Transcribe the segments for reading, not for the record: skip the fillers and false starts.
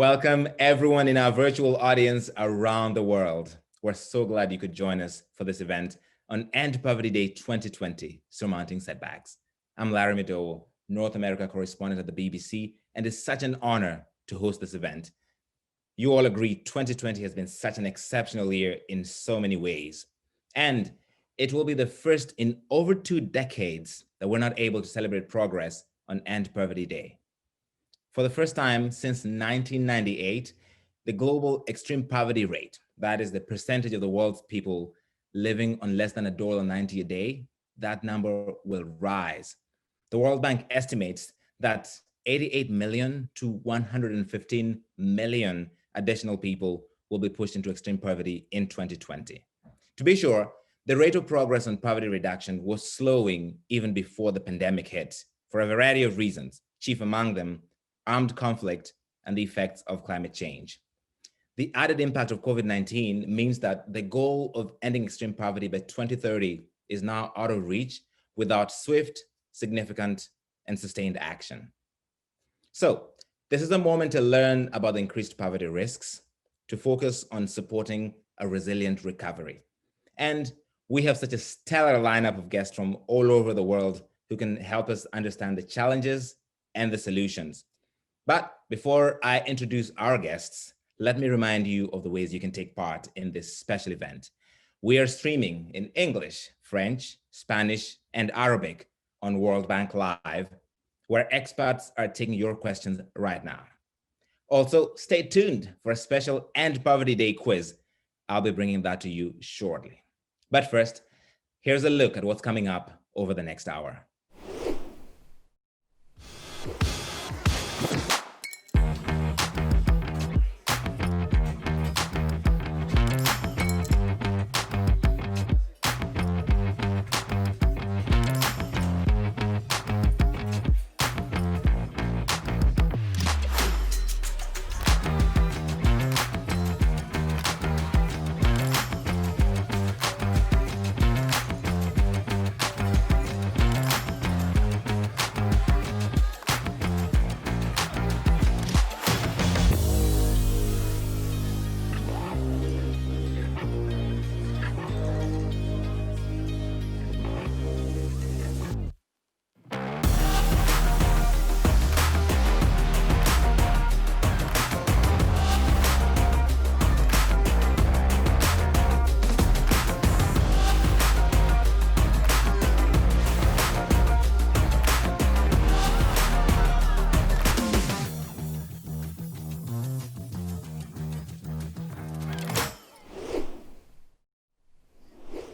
Welcome everyone in our virtual audience around the world. We're so glad you could join us for this event on End Poverty Day 2020, Surmounting Setbacks. I'm Larry Meadow, North America correspondent at the BBC, and it's such an honor to host this event. You all agree 2020 has been such an exceptional year in so many ways. And it will be the first in over 2 decades that we're not able to celebrate progress on End Poverty Day. For the first time since 1998, the global extreme poverty rate, that is the percentage of the world's people living on less than $1.90 a day, that number will rise. The World Bank estimates that 88 million to 115 million additional people will be pushed into extreme poverty in 2020. To be sure, the rate of progress on poverty reduction was slowing even before the pandemic hit for a variety of reasons, chief among them armed conflict and the effects of climate change. The added impact of COVID-19 means that the goal of ending extreme poverty by 2030 is now out of reach without swift, significant, and sustained action. So this is a moment to learn about the increased poverty risks, to focus on supporting a resilient recovery. And we have such a stellar lineup of guests from all over the world who can help us understand the challenges and the solutions. But before I introduce our guests, let me remind you of the ways you can take part in this special event. We are streaming in English, French, Spanish, and Arabic on World Bank Live, where experts are taking your questions right now. Also, stay tuned for a special End Poverty Day quiz. I'll be bringing that to you shortly. But first, here's a look at what's coming up over the next hour.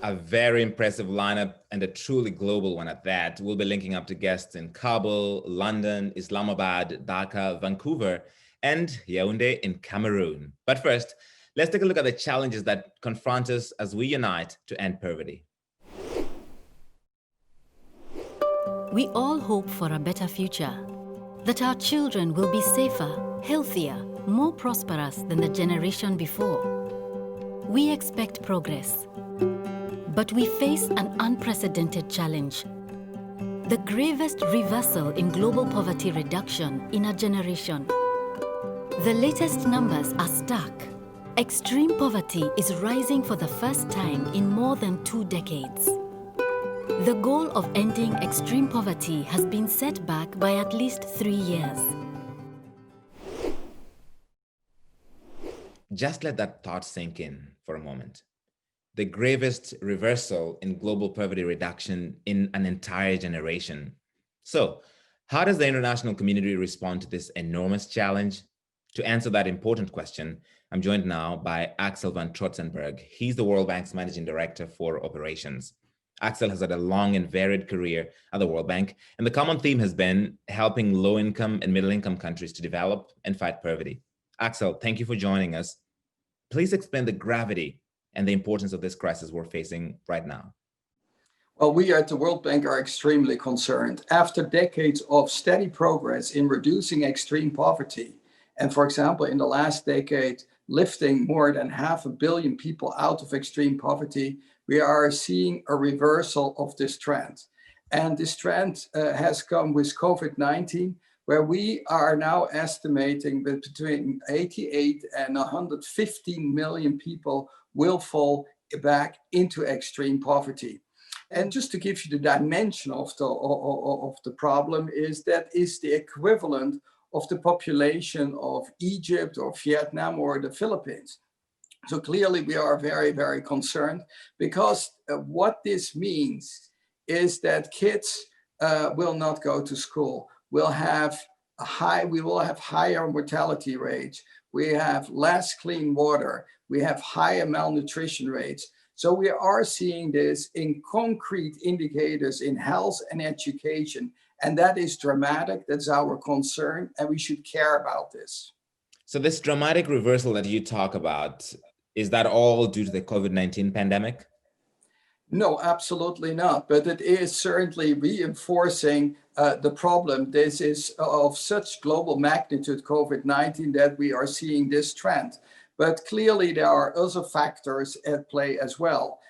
A very impressive lineup and a truly global one at that. We'll be linking up to guests in Kabul, London, Islamabad, Dhaka, Vancouver, and Yaoundé in Cameroon. But first, let's take a look at the challenges that confront us as we unite to end poverty. We all hope for a better future, that our children will be safer, healthier, more prosperous than the generation before. We expect progress. But we face an unprecedented challenge. The gravest reversal in global poverty reduction in a generation. The latest numbers are stark. Extreme poverty is rising for the first time in more than 2 decades. The goal of ending extreme poverty has been set back by at least 3 years. Just let that thought sink in for a moment. The gravest reversal in global poverty reduction in an entire generation. So, how does the international community respond to this enormous challenge? To answer that important question, I'm joined now by Axel van Trotsenberg. He's the World Bank's Managing Director for Operations. Axel has had a long and varied career at the World Bank, and the common theme has been helping low-income and middle-income countries to develop and fight poverty. Axel, thank you for joining us. Please explain the gravity and the importance of this crisis we're facing right now. Well, we at the World Bank are extremely concerned. After decades of steady progress in reducing extreme poverty, and for example, in the last decade, lifting more than 500 million people out of extreme poverty, we are seeing a reversal of this trend. And this trend has come with COVID-19, where we are now estimating that between 88 and 115 million people will fall back into extreme poverty. And just to give you the dimension of the problem is the equivalent of the population of Egypt or Vietnam or the Philippines. So clearly we are very, very concerned, because what this means is that kids will not go to school. We will have higher mortality rates. We have less clean water. We have higher malnutrition rates. So we are seeing this in concrete indicators in health and education. And that is dramatic. That's our concern. And we should care about this. So this dramatic reversal that you talk about, is that all due to the COVID-19 pandemic? No, absolutely not. But it is certainly reinforcing the problem. This is of such global magnitude, COVID-19, that we are seeing this trend. But clearly there are other factors at play as well.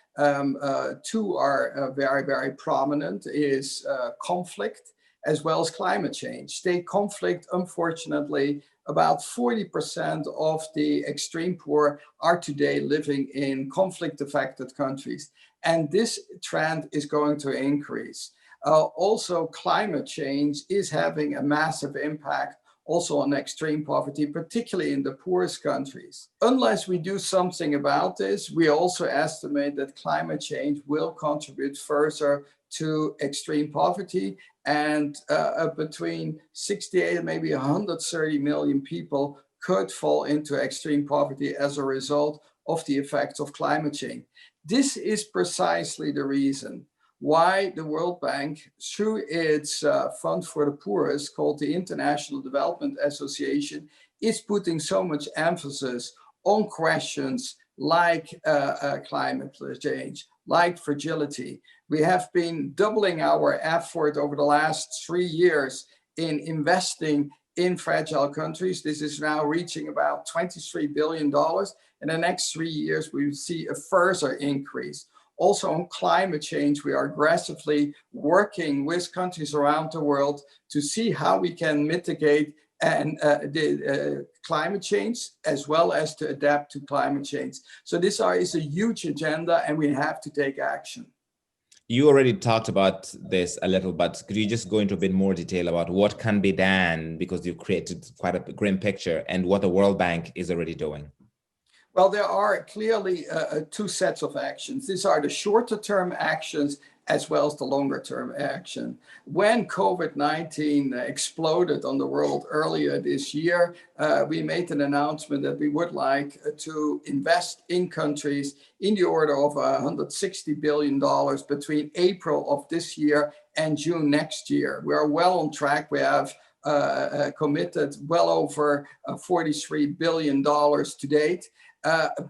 Two are very, very prominent, is conflict as well as climate change. State conflict, unfortunately, about 40% of the extreme poor are today living in conflict-affected countries. And this trend is going to increase. Also, climate change is having a massive impact also on extreme poverty, particularly in the poorest countries. Unless we do something about this, we also estimate that climate change will contribute further to extreme poverty, and between 68 and maybe 130 million people could fall into extreme poverty as a result of the effects of climate change. This is precisely the reason why the World Bank, through its Fund for the Poorest, called the International Development Association, is putting so much emphasis on questions like climate change, like fragility. We have been doubling our effort over the last 3 years in investing in fragile countries. This is now reaching about $23 billion. In the next 3 years, we will see a further increase. Also on climate change, we are aggressively working with countries around the world to see how we can mitigate climate change as well as to adapt to climate change. So this is a huge agenda, and we have to take action. You already talked about this a little, but could you just go into a bit more detail about what can be done, because you created quite a grim picture, and what the World Bank is already doing? Well, there are clearly two sets of actions. These are the shorter term actions as well as the longer term action. When COVID-19 exploded on the world earlier this year, we made an announcement that we would like to invest in countries in the order of $160 billion between April of this year and June next year. We are well on track. We have committed well over $43 billion to date.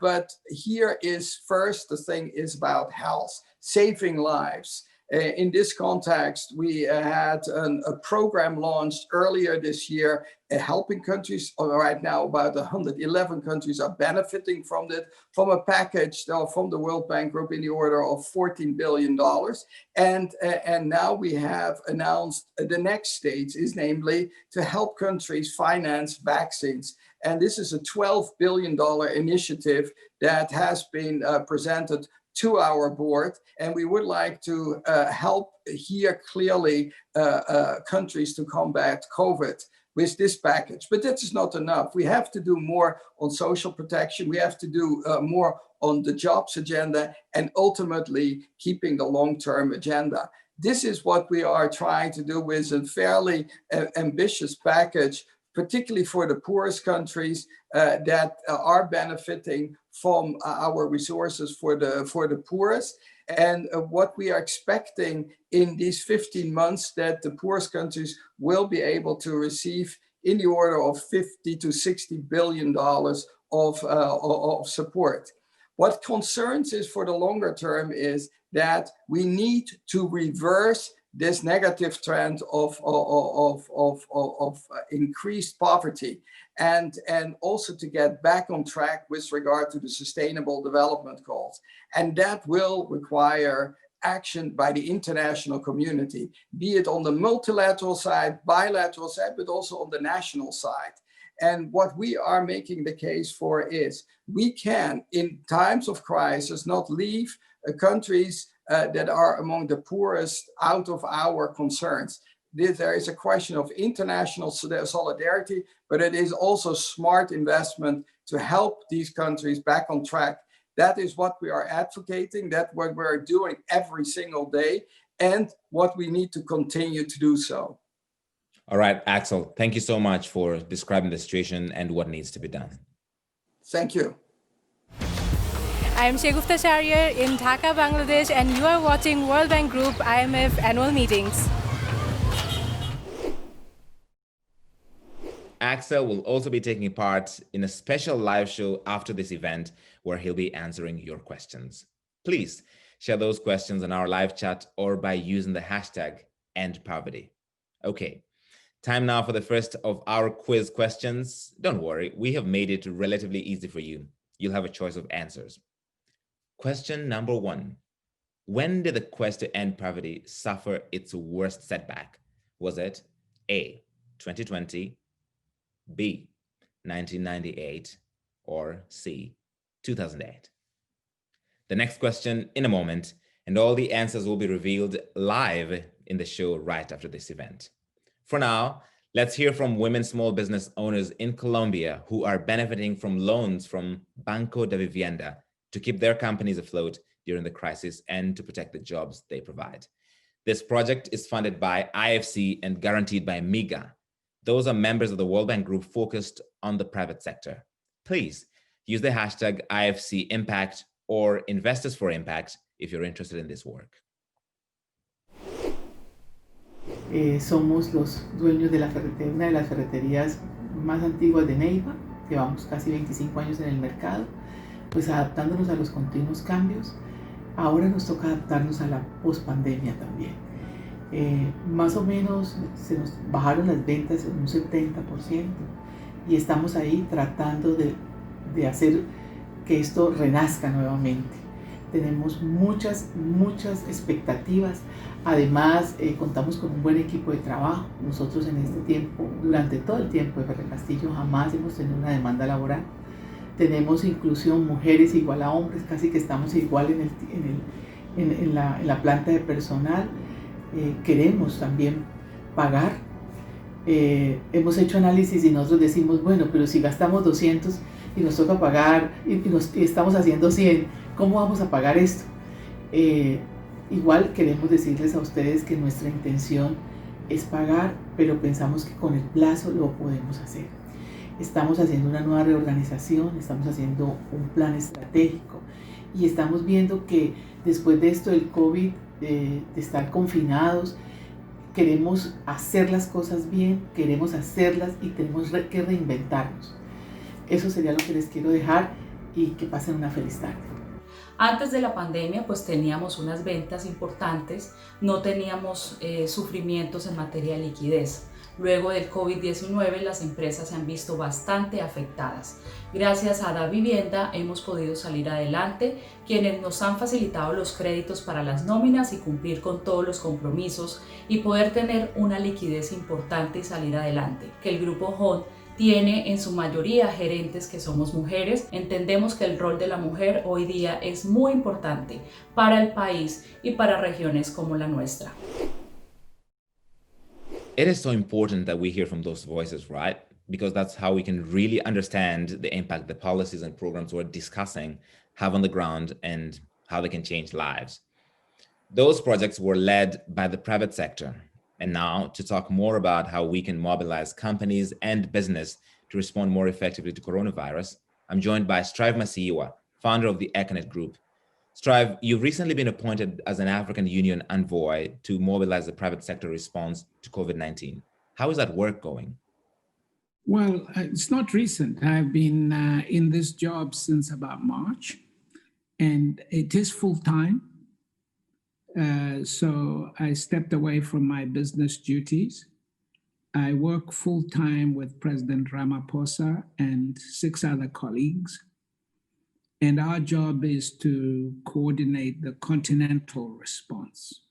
But here is first, the thing is about health, saving lives. In this context, we had a program launched earlier this year, helping countries. Right now, about 111 countries are benefiting from from a package from the World Bank Group in the order of $14 billion. And now we have announced the next stage is namely to help countries finance vaccines. And this is a $12 billion initiative that has been presented to our board. And we would like to help here clearly countries to combat COVID with this package. But that is not enough. We have to do more on social protection. We have to do more on the jobs agenda, and ultimately keeping the long-term agenda. This is what we are trying to do with a fairly ambitious package, particularly for the poorest countries that are benefiting from our resources for the poorest. And what we are expecting in these 15 months, that the poorest countries will be able to receive in the order of $50 to $60 billion of support. What concerns us for the longer term is that we need to reverse this negative trend of increased poverty, and also to get back on track with regard to the Sustainable Development Goals. And that will require action by the international community, be it on the multilateral side, bilateral side, but also on the national side. And what we are making the case for is we can, in times of crisis, not leave countries that are among the poorest out of our concerns. There is a question of international solidarity, but it is also smart investment to help these countries back on track. That is what we are advocating, that's what we're doing every single day, and what we need to continue to do so. All right, Axel, thank you so much for describing the situation and what needs to be done. Thank you. I am Shegufta Shariar in Dhaka, Bangladesh, and you are watching World Bank Group IMF annual meetings. Axel will also be taking part in a special live show after this event where he'll be answering your questions. Please share those questions in our live chat or by using the hashtag #EndPoverty. Okay, time now for the first of our quiz questions. Don't worry, we have made it relatively easy for you. You'll have a choice of answers. Question number 1. When did the quest to end poverty suffer its worst setback? Was it A, 2020, B, 1998, or C, 2008? The next question in a moment, and all the answers will be revealed live in the show right after this event. For now, let's hear from women small business owners in Colombia who are benefiting from loans from Banco de Vivienda to keep their companies afloat during the crisis and to protect the jobs they provide. This project is funded by IFC and guaranteed by MIGA. Those are members of the World Bank Group focused on the private sector. Please use the hashtag IFC Impact or Investors for Impact if you're interested in this work. Somos los dueños de una de las ferreterías más antiguas de Neiva. Llevamos casi 25 años en el mercado, pues adaptándonos a los continuos cambios. Ahora nos toca adaptarnos a la pospandemia también. Más o menos se nos bajaron las ventas en un 70% y estamos ahí tratando de hacer que esto renazca nuevamente. Tenemos muchas expectativas. Además, contamos con un buen equipo de trabajo. Nosotros en este tiempo, durante todo el tiempo de Ferrecastillo, jamás hemos tenido una demanda laboral. Tenemos inclusión mujeres igual a hombres, casi que estamos igual en la planta de personal. Queremos también pagar. Hemos hecho análisis y nosotros decimos, bueno, pero si gastamos 200 y nos toca pagar y estamos haciendo 100, ¿cómo vamos a pagar esto? Igual queremos decirles a ustedes que nuestra intención es pagar, pero pensamos que con el plazo lo podemos hacer. Estamos haciendo una nueva reorganización, estamos haciendo un plan estratégico y estamos viendo que después de esto del COVID, de estar confinados, queremos hacer las cosas bien, queremos hacerlas y tenemos que reinventarnos. Eso sería lo que les quiero dejar y que pasen una feliz tarde. Antes de la pandemia pues teníamos unas ventas importantes, no teníamos sufrimientos en materia de liquidez. Luego del COVID-19 las empresas se han visto bastante afectadas. Gracias a Da Vivienda hemos podido salir adelante, quienes nos han facilitado los créditos para las nóminas y cumplir con todos los compromisos y poder tener una liquidez importante y salir adelante. Que el Grupo HON tiene en su mayoría gerentes que somos mujeres. Entendemos que el rol de la mujer hoy día es muy importante para el país y para regiones como la nuestra. It is so important that we hear from those voices, right? Because that's how we can really understand the impact the policies and programs we're discussing have on the ground and how they can change lives. Those projects were led by the private sector. And now, to talk more about how we can mobilize companies and business to respond more effectively to coronavirus, I'm joined by Strive Masiyiwa, founder of the Econet Group. Strive, you've recently been appointed as an African Union envoy to mobilize the private sector response to COVID-19. How is that work going? Well, it's not recent. I've been in this job since about March, and it is full-time. So I stepped away from my business duties. I work full-time with President Ramaphosa and 6 other colleagues. And our job is to coordinate the continental response.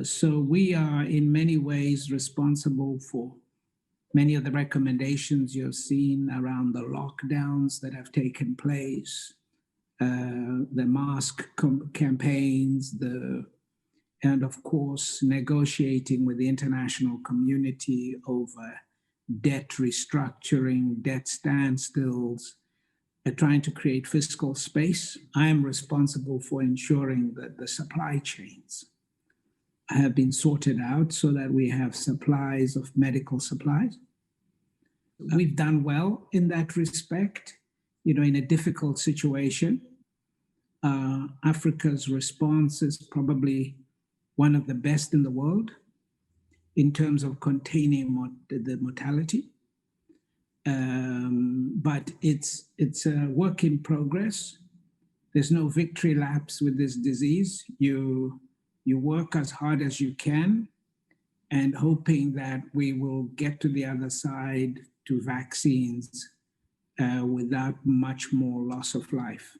So we are in many ways responsible for many of the recommendations you've seen around the lockdowns that have taken place, the mask campaigns, and of course, negotiating with the international community over debt restructuring, debt standstills, trying to create fiscal space. I am responsible for ensuring that the supply chains have been sorted out so that we have supplies of medical supplies. We've done well in that respect, in a difficult situation. Africa's response is probably one of the best in the world in terms of containing the mortality. But it's a work in progress. There's no victory laps with this disease. You work as hard as you can and hoping that we will get to the other side to vaccines without much more loss of life.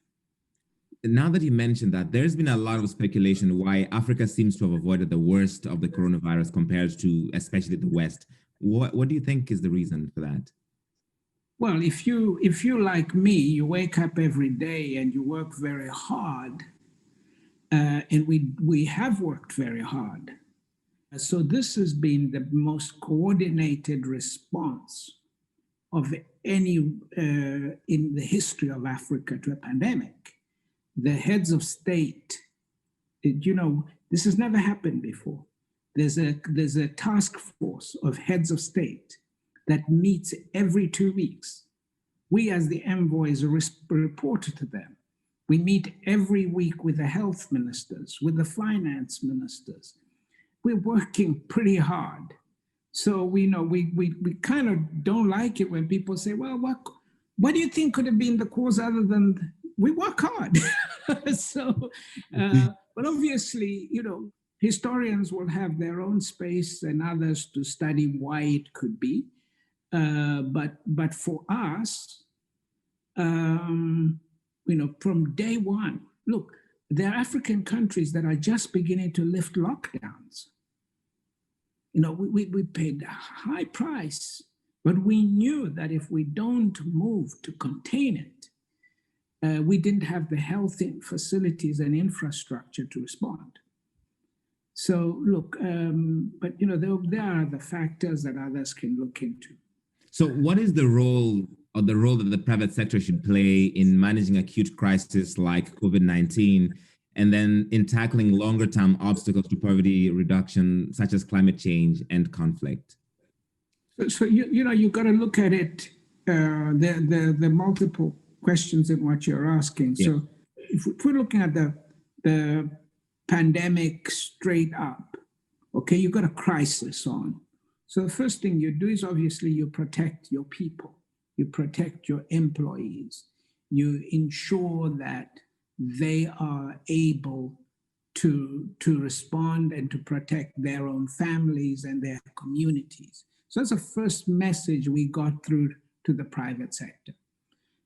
Now that you mentioned that, there's been a lot of speculation why Africa seems to have avoided the worst of the coronavirus compared to especially the West. What do you think is the reason for that? Well, if you like me, you wake up every day and you work very hard, and we have worked very hard. So this has been the most coordinated response of any in the history of Africa to a pandemic. The heads of state, this has never happened before. There's a task force of heads of state that meets every 2 weeks. We as the envoys report to them. We meet every week with the health ministers, with the finance ministers. We're working pretty hard. So we kind of don't like it when people say, well, what do you think could have been the cause other than we work hard? But obviously, historians will have their own space and others to study why it could be. But for us, from day one, look, there are African countries that are just beginning to lift lockdowns. We paid a high price, but we knew that if we don't move to contain it, we didn't have the health facilities and infrastructure to respond. So look, but there are the factors that others can look into. So what is the role that the private sector should play in managing acute crisis like COVID-19, and then in tackling longer term obstacles to poverty reduction, such as climate change and conflict? So you've got to look at it, the multiple questions in what you're asking. Yeah. So if we're looking at the pandemic straight up, okay, you've got a crisis on. So the first thing you do is obviously you protect your people, you protect your employees, you ensure that they are able to respond and to protect their own families and their communities. So that's the first message we got through to the private sector.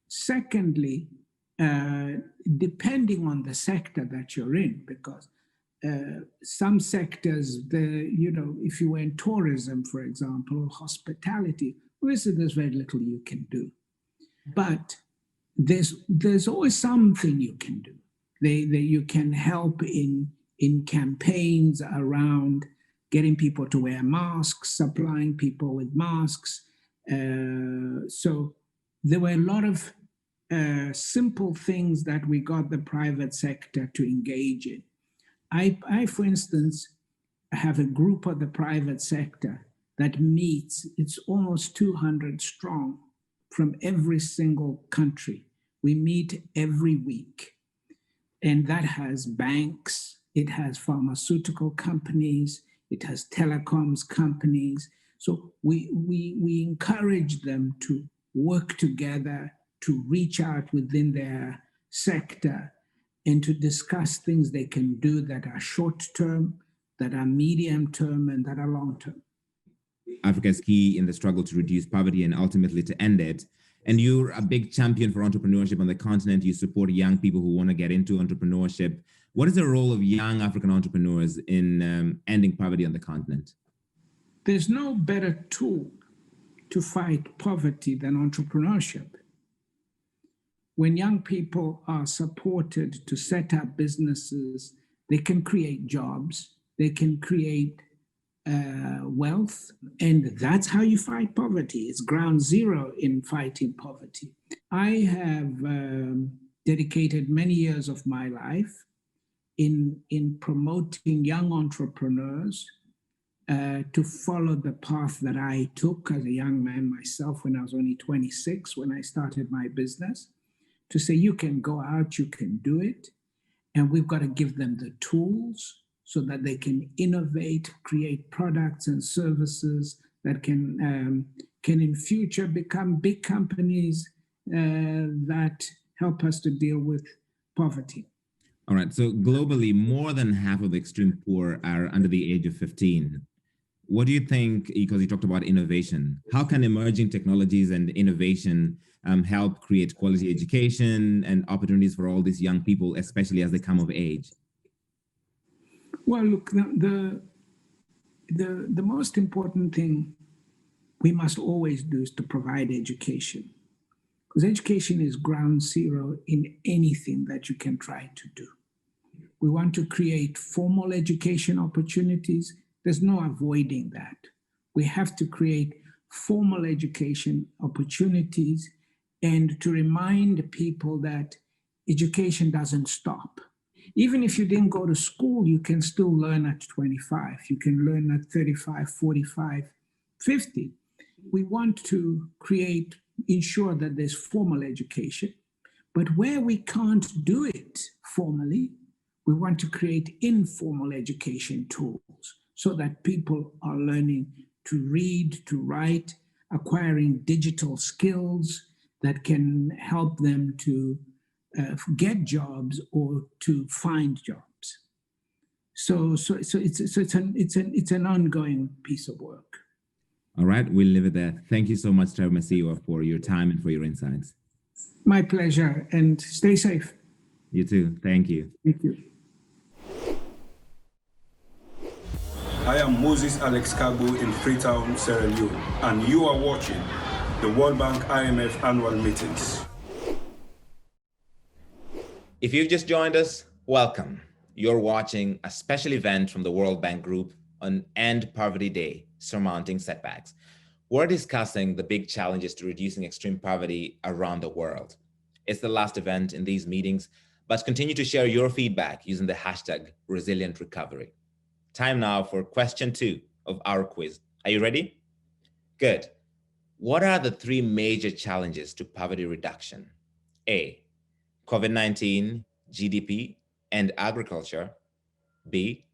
Secondly, depending on the sector that you're in, because some sectors, if you were in tourism, for example, or hospitality, obviously there's very little you can do. But there's always something you can do. You can help in campaigns around getting people to wear masks, supplying people with masks. So there were a lot of simple things that we got the private sector to engage in. I, for instance, have a group of the private sector that meets, it's almost 200 strong from every single country. We meet every week. And that has banks, it has pharmaceutical companies, it has telecoms companies. So we encourage them to work together, to reach out within their sector and to discuss things they can do that are short-term, that are medium-term, and that are long-term. Africa is key in the struggle to reduce poverty and ultimately to end it. And you're a big champion for entrepreneurship on the continent. You support young people who want to get into entrepreneurship. What is the role of young African entrepreneurs in ending poverty on the continent? There's no better tool to fight poverty than entrepreneurship. When young people are supported to set up businesses, they can create jobs, they can create wealth, and that's how you fight poverty. It's ground zero in fighting poverty. I have dedicated many years of my life in promoting young entrepreneurs to follow the path that I took as a young man myself when I was only 26, when I started my business, to say you can go out, you can do it, and we've got to give them the tools so that they can innovate, create products and services that can in future become big companies that help us to deal with poverty. All right, so globally, more than half of the extreme poor are under the age of 15. What do you think, because you talked about innovation, how can emerging technologies and innovation help create quality education and opportunities for all these young people, especially as they come of age? Well, look, the most important thing we must always do is to provide education, because education is ground zero in anything that you can try to do. We want to create formal education opportunities. There's no avoiding that. We have to create formal education opportunities and to remind people that education doesn't stop. Even if you didn't go to school, you can still learn at 25. You can learn at 35, 45, 50. We want to ensure that there's formal education, but where we can't do it formally, we want to create informal education tools so that people are learning to read, to write, acquiring digital skills that can help them to get jobs or to find jobs. So it's an ongoing piece of work. All right, we'll leave it there. Thank you so much, Trevor Masiwa, for your time and for your insights. My pleasure, and stay safe. You too. Thank you. Thank you. I am Moses Alex Kagu in Freetown, Sierra Leone, and you are watching the World Bank IMF annual meetings. If you've just joined us, welcome. You're watching a special event from the World Bank Group on End Poverty Day, Surmounting Setbacks. We're discussing the big challenges to reducing extreme poverty around the world. It's the last event in these meetings, but continue to share your feedback using the hashtag #ResilientRecovery. Time now for question 2 of our quiz. Are you ready? Good. What are the 3 major challenges to poverty reduction? A, COVID-19, GDP, and agriculture. B,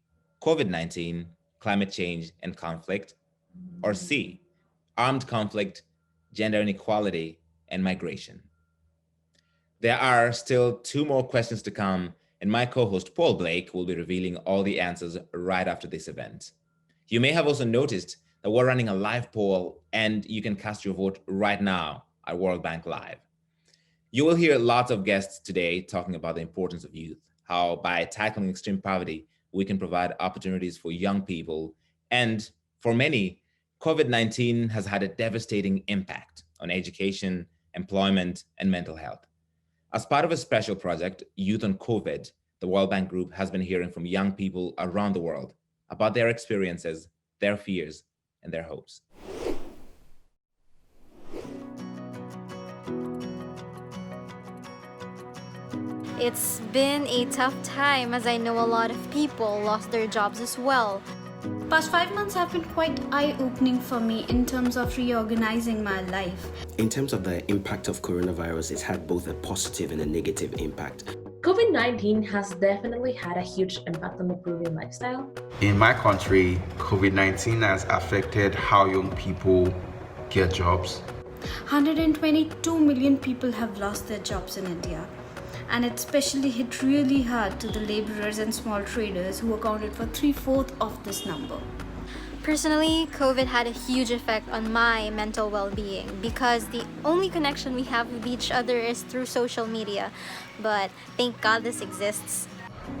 COVID-19, climate change and conflict. Or C, armed conflict, gender inequality, and migration. There are still 2 more questions to come, and my co-host Paul Blake will be revealing all the answers right after this event. You may have also noticed that we're running a live poll, and you can cast your vote right now at World Bank Live. You will hear lots of guests today talking about the importance of youth, how by tackling extreme poverty, we can provide opportunities for young people. And for many, COVID-19 has had a devastating impact on education, employment, and mental health. As part of a special project, Youth on COVID, the World Bank Group has been hearing from young people around the world about their experiences, their fears, and their hopes. It's been a tough time, as I know a lot of people lost their jobs as well. Past 5 months have been quite eye-opening for me in terms of reorganizing my life. In terms of the impact of coronavirus, it's had both a positive and a negative impact. COVID-19 has definitely had a huge impact on the Peruvian lifestyle. In my country, COVID-19 has affected how young people get jobs. 122 million people have lost their jobs in India. And it especially hit really hard to the laborers and small traders who accounted for 3/4 of this number. Personally, COVID had a huge effect on my mental well-being because the only connection we have with each other is through social media. But thank God this exists.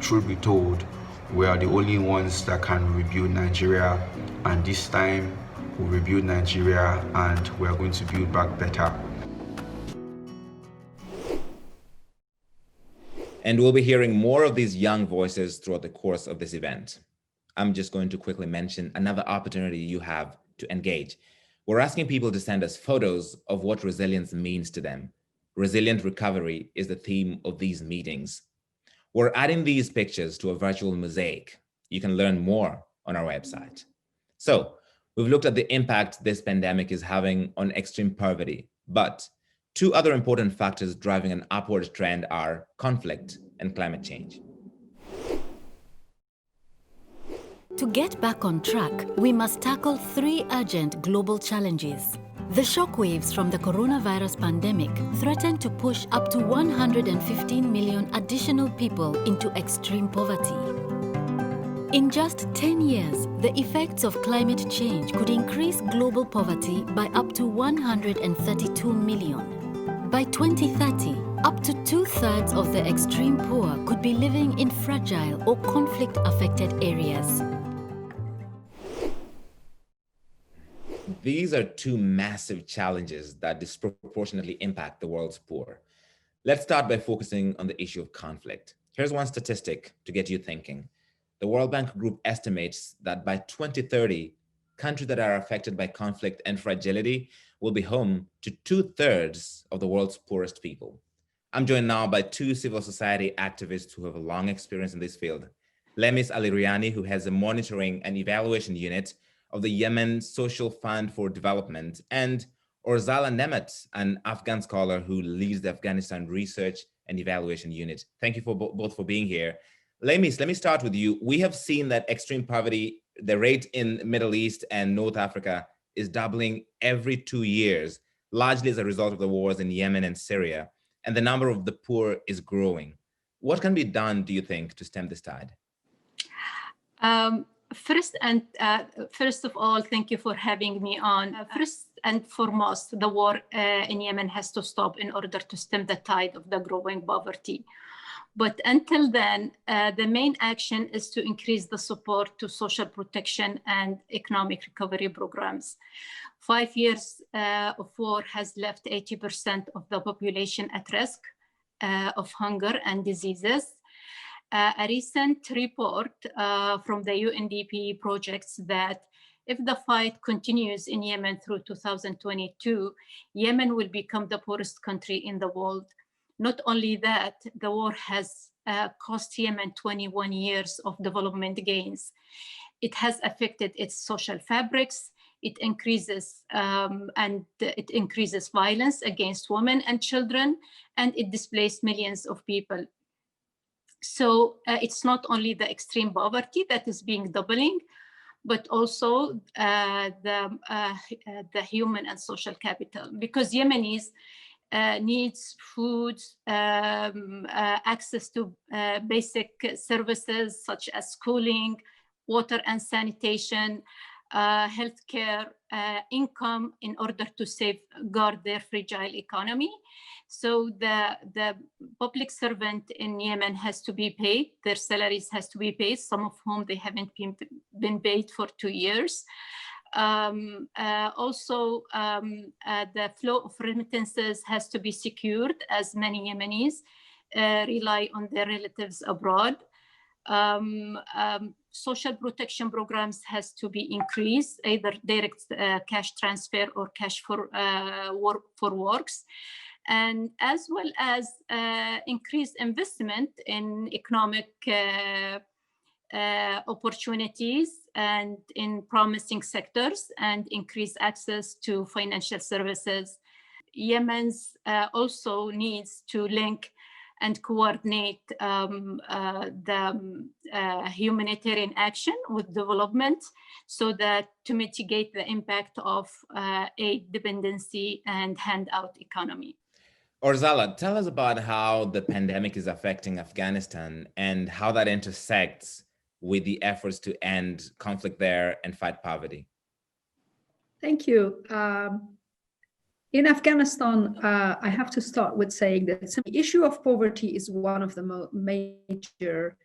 Truth be told, we are the only ones that can rebuild Nigeria, and this time we'll rebuild Nigeria and we are going to build back better. And we'll be hearing more of these young voices throughout the course of this event. I'm just going to quickly mention another opportunity you have to engage. We're asking people to send us photos of what resilience means to them. Resilient recovery is the theme of these meetings. We're adding these pictures to a virtual mosaic. You can learn more on our website. So we've looked at the impact this pandemic is having on extreme poverty, but two other important factors driving an upward trend are conflict and climate change. To get back on track, we must tackle three urgent global challenges. The shockwaves from the coronavirus pandemic threaten to push up to 115 million additional people into extreme poverty. In just 10 years, the effects of climate change could increase global poverty by up to 132 million. By 2030, up to 2/3 of the extreme poor could be living in fragile or conflict-affected areas. These are two massive challenges that disproportionately impact the world's poor. Let's start by focusing on the issue of conflict. Here's one statistic to get you thinking. The World Bank Group estimates that by 2030, countries that are affected by conflict and fragility will be home to 2/3 of the world's poorest people. I'm joined now by two civil society activists who have a long experience in this field. Lemis Aliriani, who has a monitoring and evaluation unit of the Yemen Social Fund for Development, and Orzala Nemet, an Afghan scholar who leads the Afghanistan Research and Evaluation Unit. Thank you for both for being here. Lemis, let me start with you. We have seen that extreme poverty, the rate in Middle East and North Africa is doubling every 2 years, largely as a result of the wars in Yemen and Syria, and the number of the poor is growing. What can be done, do you think, to stem this tide? First of all, thank you for having me on. First and foremost, the war in Yemen has to stop in order to stem the tide of the growing poverty. But until then, the main action is to increase the support to social protection and economic recovery programs. 5 years of war has left 80% of the population at risk of hunger and diseases. A recent report from the UNDP projects that if the fight continues in Yemen through 2022, Yemen will become the poorest country in the world. Not only that, the war has cost Yemen 21 years of development gains. It has affected its social fabrics. It increases violence against women and children, and it displaced millions of people. So it's not only the extreme poverty that is being doubling, but also the human and social capital, because Yemenis needs food, access to basic services such as schooling, water and sanitation, healthcare, income in order to safeguard their fragile economy. So the public servant in Yemen has to be paid, their salaries has to be paid, some of whom they haven't been paid for 2 years. Also, the flow of remittances has to be secured, as many Yemenis rely on their relatives abroad. Social protection programs has to be increased, either direct cash transfer or cash for works, and as well as increased investment in economic opportunities and in promising sectors, and increase access to financial services. Yemen's also needs to link and coordinate the humanitarian action with development, so that to mitigate the impact of aid dependency and handout economy. Orzala, tell us about how the pandemic is affecting Afghanistan and how that intersects with the efforts to end conflict there and fight poverty? Thank you. In Afghanistan, I have to start with saying that the issue of poverty is one of the major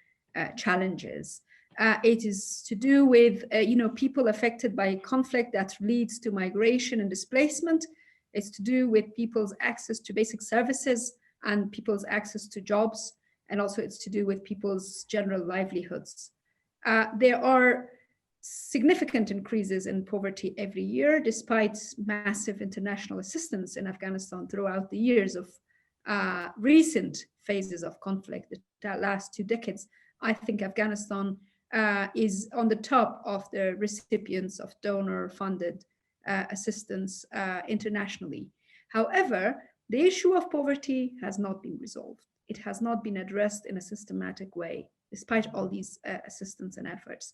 challenges. It is to do with people affected by conflict that leads to migration and displacement. It's to do with people's access to basic services and people's access to jobs, and also it's to do with people's general livelihoods. There are significant increases in poverty every year, despite massive international assistance in Afghanistan throughout the years of recent phases of conflict, the last 2 decades. I think Afghanistan is on the top of the recipients of donor-funded assistance internationally. However, the issue of poverty has not been resolved. It has not been addressed in a systematic way, despite all these assistance and efforts.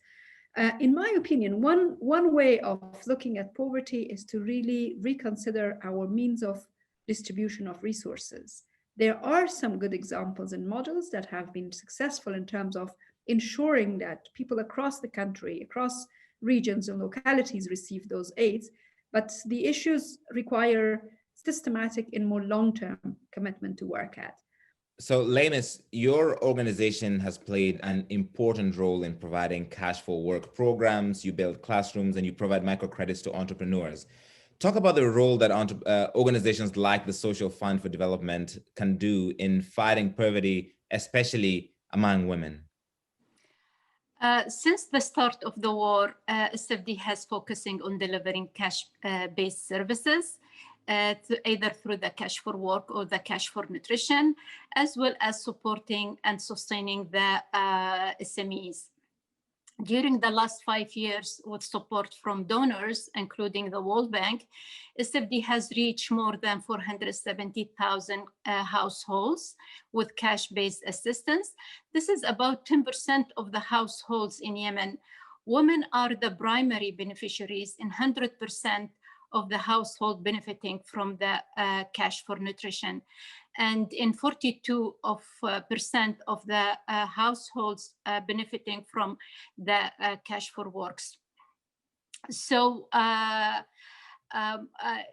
In my opinion, one way of looking at poverty is to really reconsider our means of distribution of resources. There are some good examples and models that have been successful in terms of ensuring that people across the country, across regions and localities receive those aids, but the issues require systematic and more long-term commitment to work at. So Lamis, your organization has played an important role in providing cash for work programs. You build classrooms and you provide microcredits to entrepreneurs. Talk about the role that organizations like the Social Fund for Development can do in fighting poverty, especially among women. Since the start of the war, SFD has focusing on delivering cash-based services, either through the cash for work or the cash for nutrition, as well as supporting and sustaining the SMEs. During the last 5 years, with support from donors, including the World Bank, SFD has reached more than 470,000 households with cash-based assistance. This is about 10% of the households in Yemen. Women are the primary beneficiaries in 100% of the household benefiting from the cash for nutrition. And in 42% of the households benefiting from the cash for works. So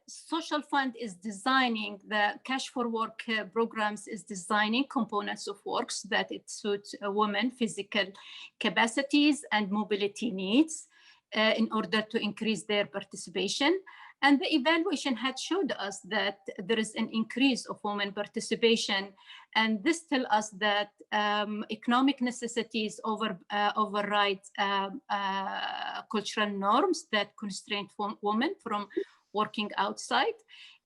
Social Fund is designing the cash for work programs, is designing components of works that it suits women physical capacities and mobility needs in order to increase their participation. And the evaluation had showed us that there is an increase of women participation. And this tells us that economic necessities override cultural norms that constrain women from working outside.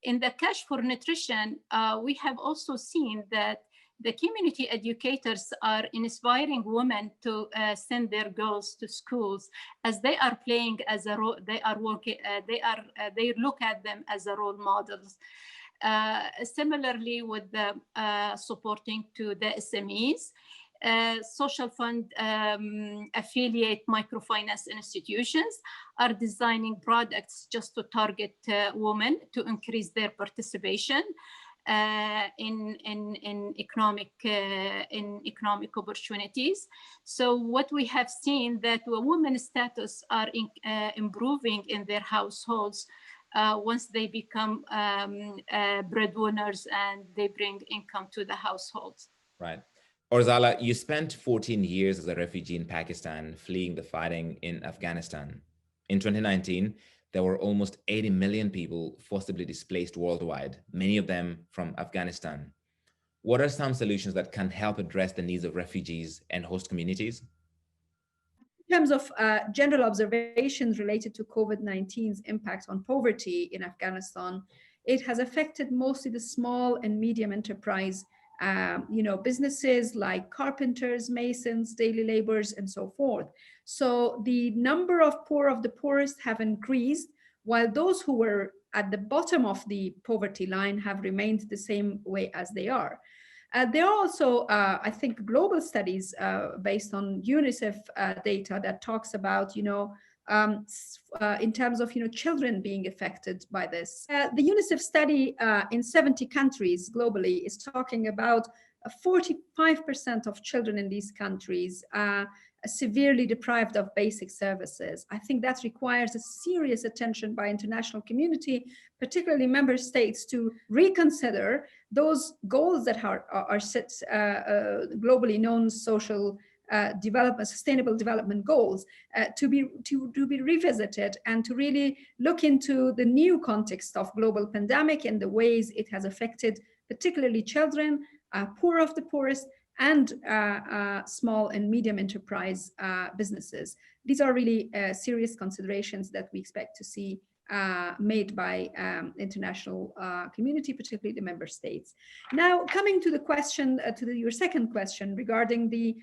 In the cash for nutrition, we have also seen that the community educators are inspiring women to send their girls to schools, as they are playing as a role. They are working. They look at them as a role models. Similarly, with the supporting to the SMEs, Social Fund affiliate microfinance institutions are designing products just to target women to increase their participation in economic opportunities. So what we have seen that women's status are improving in their households once they become breadwinners and they bring income to the households. Right. Orzala, you spent 14 years as a refugee in Pakistan, fleeing the fighting in Afghanistan. In 2019, there were almost 80 million people forcibly displaced worldwide, many of them from Afghanistan. What are some solutions that can help address the needs of refugees and host communities? In terms of general observations related to COVID-19's impact on poverty in Afghanistan, it has affected mostly the small and medium enterprise businesses like carpenters, masons, daily laborers, and so forth. So the number of poor of the poorest have increased, while those who were at the bottom of the poverty line have remained the same way as they are. There are also, I think, global studies based on UNICEF data that talks about, in terms of children being affected by this. The UNICEF study in 70 countries globally is talking about 45% of children in these countries severely deprived of basic services. I think that requires a serious attention by international community, particularly member states, to reconsider those goals that are set, globally known social development, sustainable development goals, to be revisited and to really look into the new context of global pandemic and the ways it has affected particularly children, poor of the poorest, and small and medium enterprise businesses. These are really serious considerations that we expect to see made by international community, particularly the member states. Now, coming to the question, your second question regarding the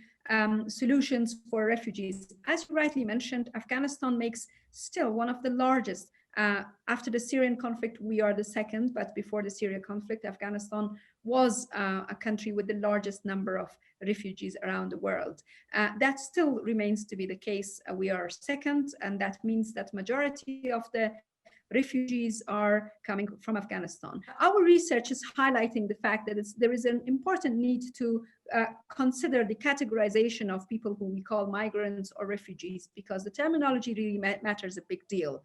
solutions for refugees. As you rightly mentioned, Afghanistan makes still one of the largest. After the Syrian conflict, we are the second, but before the Syrian conflict, Afghanistan was a country with the largest number of refugees around the world. That still remains to be the case. We are second, and that means that majority of the refugees are coming from Afghanistan. Our research is highlighting the fact that there is an important need to consider the categorization of people who we call migrants or refugees, because the terminology really matters a big deal.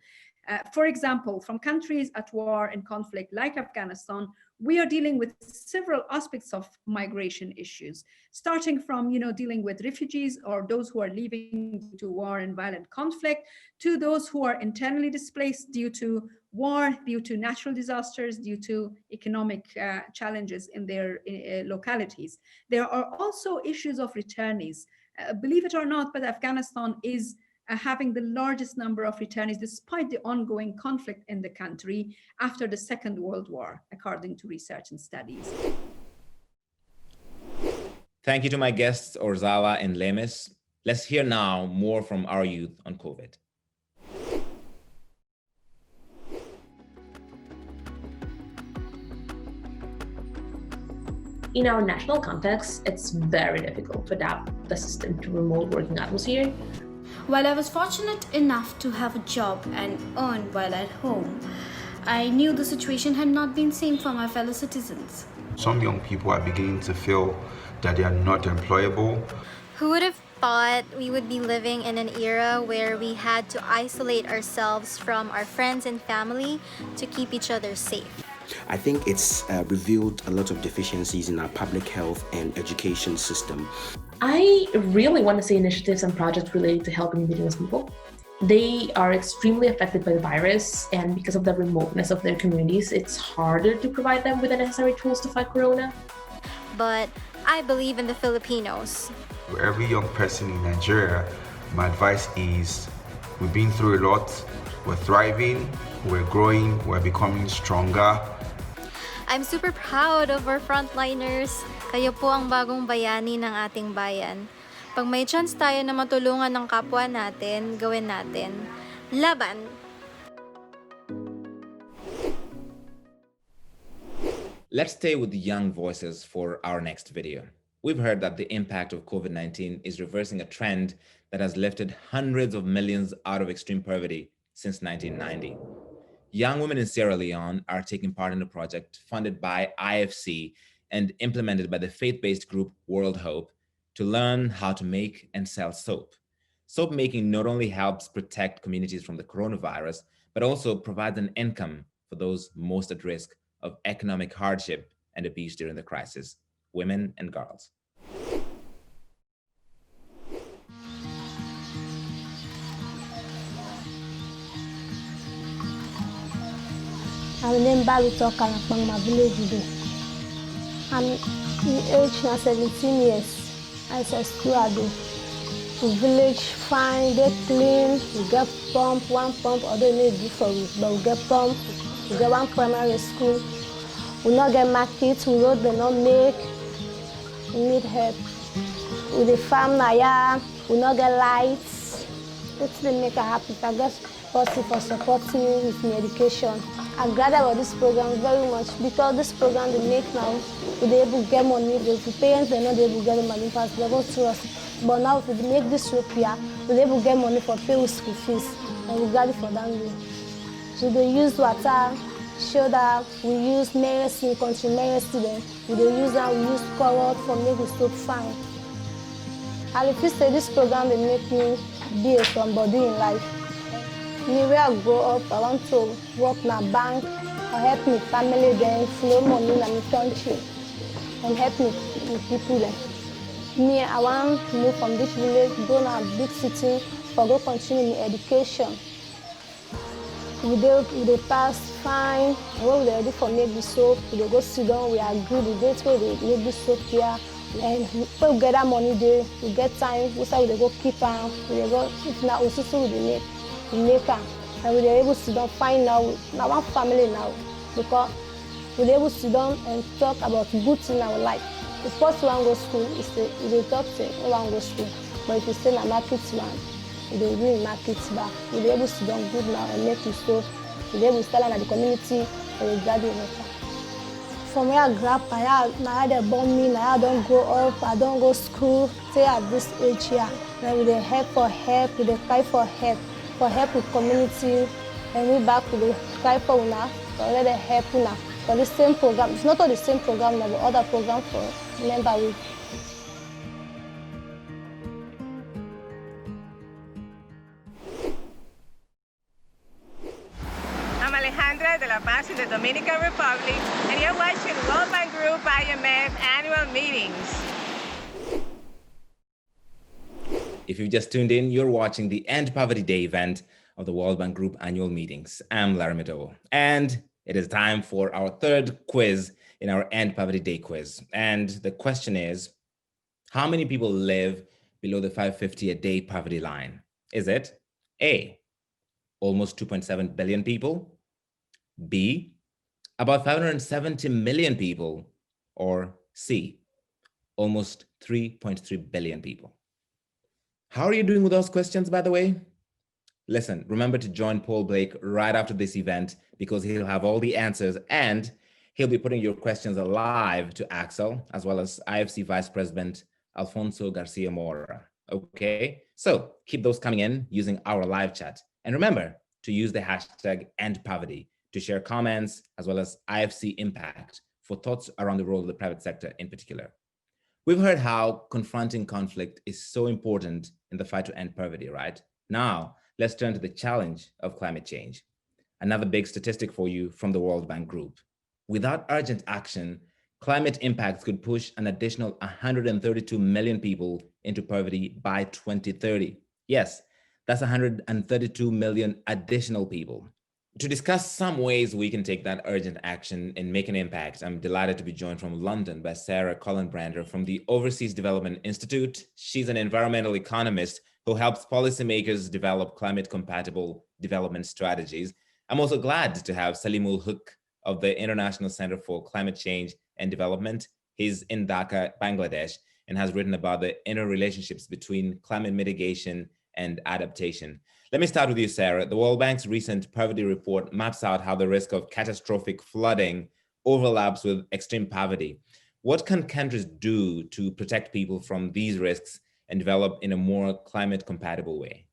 For example, from countries at war and conflict like Afghanistan, we are dealing with several aspects of migration issues, starting from dealing with refugees or those who are leaving due to war and violent conflict, to those who are internally displaced due to war, due to natural disasters, due to economic challenges in their localities. There are also issues of returnees. Believe it or not, but Afghanistan is having the largest number of returnees despite the ongoing conflict in the country after the Second World War, according to research and studies. Thank you to my guests, Orzala and Lemis. Let's hear now more from our youth on COVID. In our national context, it's very difficult to adapt the system to remote working atmosphere. While I was fortunate enough to have a job and earn while at home, I knew the situation had not been same for my fellow citizens. Some young people are beginning to feel that they are not employable. Who would have thought we would be living in an era where we had to isolate ourselves from our friends and family to keep each other safe? I think it's revealed a lot of deficiencies in our public health and education system. I really want to see initiatives and projects related to helping indigenous people. They are extremely affected by the virus, and because of the remoteness of their communities, it's harder to provide them with the necessary tools to fight Corona. But I believe in the Filipinos. For every young person in Nigeria, my advice is we've been through a lot, we're thriving, we're growing, we're becoming stronger. I'm super proud of our frontliners. Kayo po ang bagong bayani ng ating bayan. Pag may chance tayo na matulungan ng kapwa natin, gawin natin. Laban! Let's stay with the young voices for our next video. We've heard that the impact of COVID-19 is reversing a trend that has lifted hundreds of millions out of extreme poverty since 1990. Young women in Sierra Leone are taking part in a project funded by IFC and implemented by the faith-based group World Hope to learn how to make and sell soap. Soap making not only helps protect communities from the coronavirus, but also provides an income for those most at risk of economic hardship and abuse during the crisis, women and girls. I'm named Baluto Kalapang, my village today. I'm in age now 17 years. I say school I do. The village fine, they clean, we get pump, one pump, although it need for week, but we get pump, we get one primary school. We not get market, we road they not make, we need help. With the farm now, we not get lights. It's the make a happy. I guess person for supporting me with my education. I'm glad about this program very much because this program they make now, we're able to get money. The parents they're not able to get the money fast, they go to us. But now if we make this rupiah, we're able to get money for pay with school fees, and we're glad for that way. So they use water, show that we use medicine, country medicine. We don't use that, we use coral for make the soap fine. And if you say this program will make me be a somebody in life. Me, where I grow up, I want to work in a bank or help my family then flow money in my country and help me with people then. Me, I want to move from this village, go to a big city for go continue my education. We dey pass fine, and when we dey ready for make the soap, we dey go sit down, we agree the date wey we dey make the soap here, and when we get that money there, we get time, we say we dey go keep am, we dey go, if na osusu we dey make am, and we dey able to sit down find now, na one family now, because we dey able to sit down and talk about good thing in our life. The first one go school, we dey talk say we wan go school, but if you say na market man, we dey win market back. We dey able to do good now and make it so. We dey able to sell am at the community and we graduate better. From where I grew up, now they born me, now I don't grow up, I don't go school, stay at this age here. Now we dey help for help, we dey cry for help with community, and we back we dey cry for una, for let them help una. For the same program, it's not all the same program now, but other program for member with. De La Paz in the Dominican Republic, and you're watching World Bank Group IMF annual meetings. If you've just tuned in, you're watching the End Poverty Day event of the World Bank Group annual meetings. I'm Larry Mido, and it is time for our third quiz in our End Poverty Day quiz. And the question is, how many people live below the $5.50 a day poverty line? Is it A, almost 2.7 billion people? B, about 570 million people, or C, almost 3.3 billion people? How are you doing with those questions, by the way? Listen, remember to join Paul Blake right after this event because he'll have all the answers and he'll be putting your questions live to Axel, as well as IFC Vice President Alfonso Garcia Mora. Okay, so keep those coming in using our live chat. And remember to use the hashtag #EndPoverty to share comments, as well as IFC Impact for thoughts around the role of the private sector in particular. We've heard how confronting conflict is so important in the fight to end poverty, right? Now, let's turn to the challenge of climate change. Another big statistic for you from the World Bank Group. Without urgent action, climate impacts could push an additional 132 million people into poverty by 2030. Yes, that's 132 million additional people. To discuss some ways we can take that urgent action and make an impact, I'm delighted to be joined from London by Sarah Collenbrander from the Overseas Development Institute. She's an environmental economist who helps policymakers develop climate-compatible development strategies. I'm also glad to have Salimul Huq of the International Center for Climate Change and Development. He's in Dhaka, Bangladesh, and has written about the interrelationships between climate mitigation and adaptation. Let me start with you, Sarah. The World Bank's recent poverty report maps out how the risk of catastrophic flooding overlaps with extreme poverty. What can countries do to protect people from these risks and develop in a more climate-compatible way?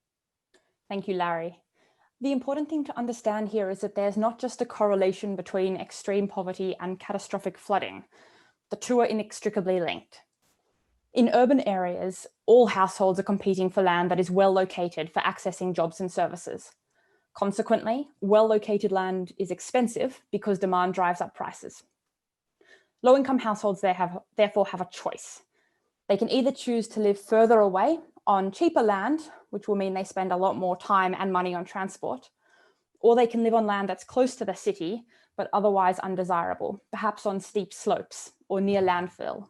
Thank you, Larry. The important thing to understand here is that there's not just a correlation between extreme poverty and catastrophic flooding. The two are inextricably linked. In urban areas, all households are competing for land that is well located for accessing jobs and services. Consequently, well-located land is expensive because demand drives up prices. Low-income households therefore have a choice. They can either choose to live further away on cheaper land, which will mean they spend a lot more time and money on transport, or they can live on land that's close to the city, but otherwise undesirable, perhaps on steep slopes or near landfill.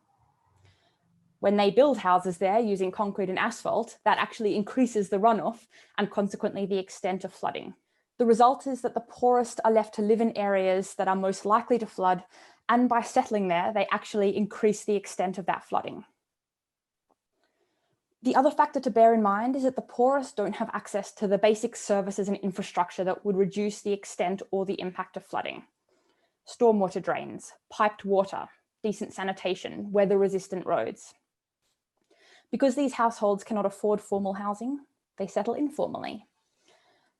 When they build houses there using concrete and asphalt, that actually increases the runoff and consequently the extent of flooding. The result is that the poorest are left to live in areas that are most likely to flood, and by settling there, they actually increase the extent of that flooding. The other factor to bear in mind is that the poorest don't have access to the basic services and infrastructure that would reduce the extent or the impact of flooding. Stormwater drains, piped water, decent sanitation, weather-resistant roads. Because these households cannot afford formal housing, they settle informally.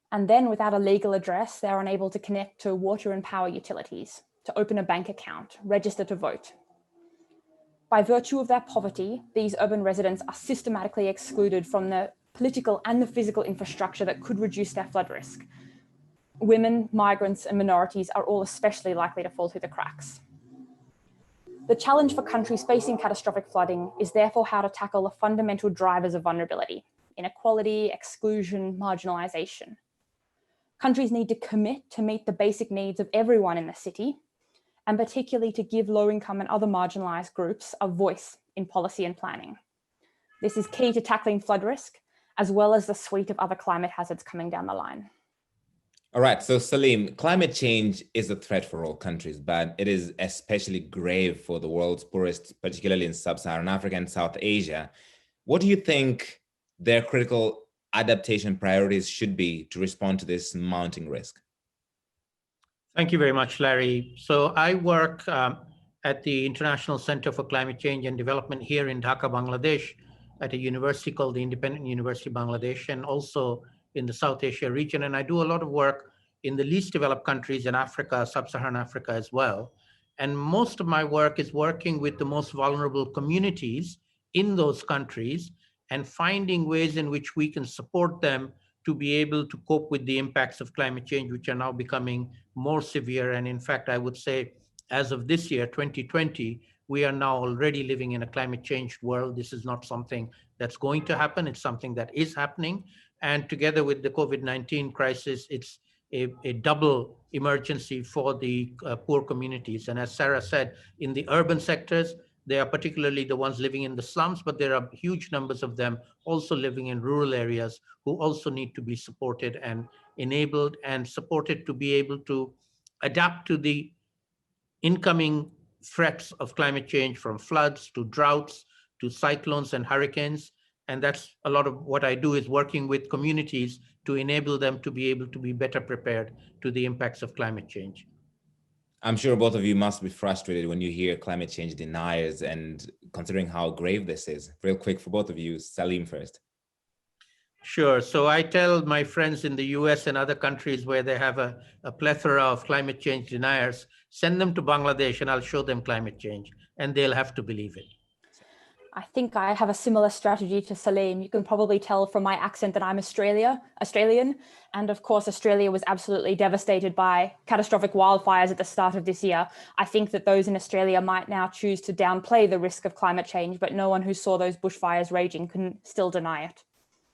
And then without a legal address, they're unable to connect to water and power utilities, to open a bank account, register to vote. By virtue of their poverty, these urban residents are systematically excluded from the political and the physical infrastructure that could reduce their flood risk. Women, migrants, and minorities are all especially likely to fall through the cracks. The challenge for countries facing catastrophic flooding is therefore how to tackle the fundamental drivers of vulnerability: inequality, exclusion, marginalization. Countries need to commit to meet the basic needs of everyone in the city, and particularly to give low-income and other marginalized groups a voice in policy and planning. This is key to tackling flood risk, as well as the suite of other climate hazards coming down the line. All right, so Salim, climate change is a threat for all countries, but it is especially grave for the world's poorest, particularly in sub-Saharan Africa and South Asia. What do you think their critical adaptation priorities should be to respond to this mounting risk? Thank you very much, Larry. So I work at the International Center for Climate Change and Development here in Dhaka, Bangladesh, at a university called the Independent University of Bangladesh, and also in the South Asia region. And I do a lot of work in the least developed countries in Africa, sub-Saharan Africa as well. And most of my work is working with the most vulnerable communities in those countries and finding ways in which we can support them to be able to cope with the impacts of climate change, which are now becoming more severe. And in fact, I would say as of this year, 2020, we are now already living in a climate changed world. This is not something that's going to happen. It's something that is happening. And together with the COVID-19 crisis, it's a double emergency for the poor communities. And as Sarah said, in the urban sectors, they are particularly the ones living in the slums, but there are huge numbers of them also living in rural areas who also need to be supported and enabled and supported to be able to adapt to the incoming threats of climate change, from floods to droughts to cyclones and hurricanes. And that's a lot of what I do, is working with communities to enable them to be able to be better prepared to the impacts of climate change. I'm sure both of you must be frustrated when you hear climate change deniers, and considering how grave this is. Real quick for both of you, Salim first. Sure. So I tell my friends in the US and other countries where they have a plethora of climate change deniers, send them to Bangladesh and I'll show them climate change, and they'll have to believe it. I think I have a similar strategy to Salim. You can probably tell from my accent that I'm Australian. And of course, Australia was absolutely devastated by catastrophic wildfires at the start of this year. I think that those in Australia might now choose to downplay the risk of climate change, but no one who saw those bushfires raging can still deny it.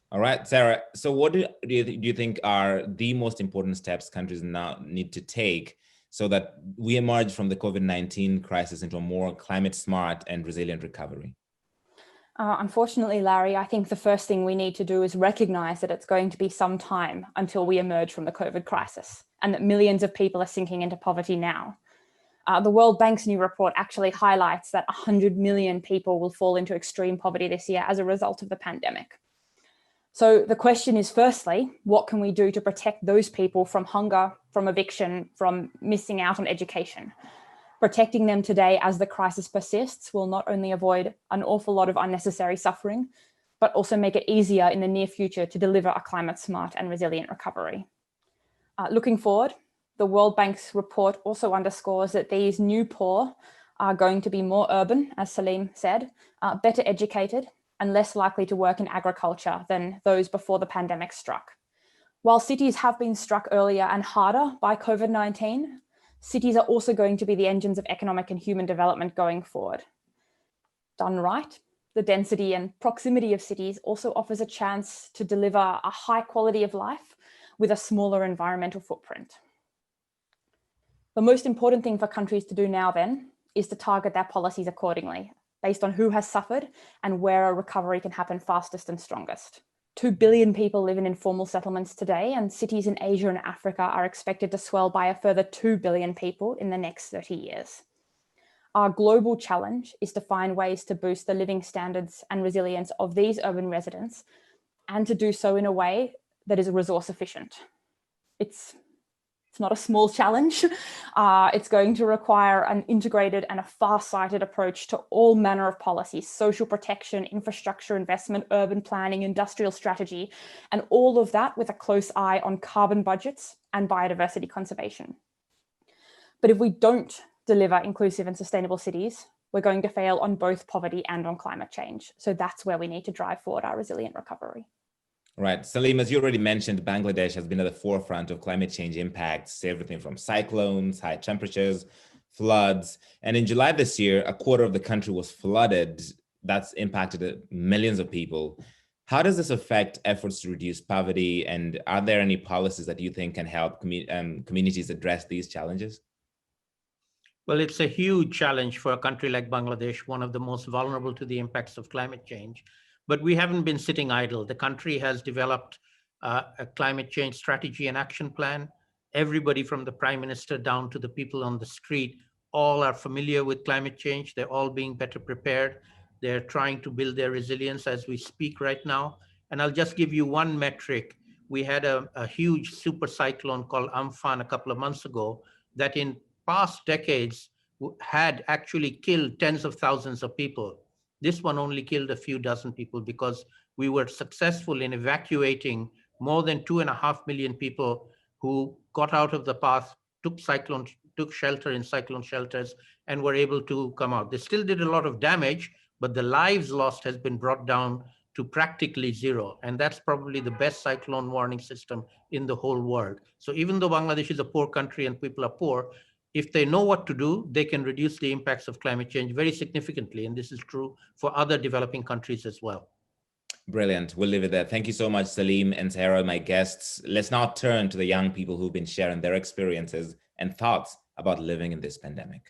All right, Sarah. So what do you think are the most important steps countries now need to take so that we emerge from the COVID-19 crisis into a more climate smart and resilient recovery? Unfortunately, Larry, I think the first thing we need to do is recognize that it's going to be some time until we emerge from the COVID crisis, and that millions of people are sinking into poverty now. The World Bank's new report actually highlights that 100 million people will fall into extreme poverty this year as a result of the pandemic. So the question is, firstly, what can we do to protect those people from hunger, from eviction, from missing out on education? Protecting them today as the crisis persists will not only avoid an awful lot of unnecessary suffering, but also make it easier in the near future to deliver a climate smart and resilient recovery. Looking forward, the World Bank's report also underscores that these new poor are going to be more urban, as Salim said, better educated, and less likely to work in agriculture than those before the pandemic struck. While cities have been struck earlier and harder by COVID-19, cities are also going to be the engines of economic and human development going forward. Done right, the density and proximity of cities also offers a chance to deliver a high quality of life with a smaller environmental footprint. The most important thing for countries to do now then is to target their policies accordingly, based on who has suffered and where a recovery can happen fastest and strongest. 2 billion people live in informal settlements today, and cities in Asia and Africa are expected to swell by a further 2 billion people in the next 30 years. Our global challenge is to find ways to boost the living standards and resilience of these urban residents, and to do so in a way that is resource efficient. It's not a small challenge. It's going to require an integrated and a far-sighted approach to all manner of policies: social protection, infrastructure investment, urban planning, industrial strategy, and all of that with a close eye on carbon budgets and biodiversity conservation. But if we don't deliver inclusive and sustainable cities, we're going to fail on both poverty and on climate change. So that's where we need to drive forward our resilient recovery. Right. Salim, as you already mentioned, Bangladesh has been at the forefront of climate change impacts, everything from cyclones, high temperatures, floods. And in July this year, a quarter of the country was flooded. That's impacted millions of people. How does this affect efforts to reduce poverty? And are there any policies that you think can help communities address these challenges? Well, it's a huge challenge for a country like Bangladesh, one of the most vulnerable to the impacts of climate change. But we haven't been sitting idle. The country has developed a climate change strategy and action plan. Everybody from the Prime Minister down to the people on the street, all are familiar with climate change. They're all being better prepared. They're trying to build their resilience as we speak right now. And I'll just give you one metric. We had a huge super cyclone called Amphan a couple of months ago that in past decades had actually killed tens of thousands of people. This one only killed a few dozen people because we were successful in evacuating more than 2.5 million people who got out of the path, took shelter in cyclone shelters, and were able to come out. They still did a lot of damage, but the lives lost has been brought down to practically zero. And that's probably the best cyclone warning system in the whole world. So even though Bangladesh is a poor country and people are poor, if they know what to do, they can reduce the impacts of climate change very significantly. And this is true for other developing countries as well. Brilliant. We'll leave it there. Thank you so much, Salim and Sarah, my guests. Let's now turn to the young people who've been sharing their experiences and thoughts about living in this pandemic.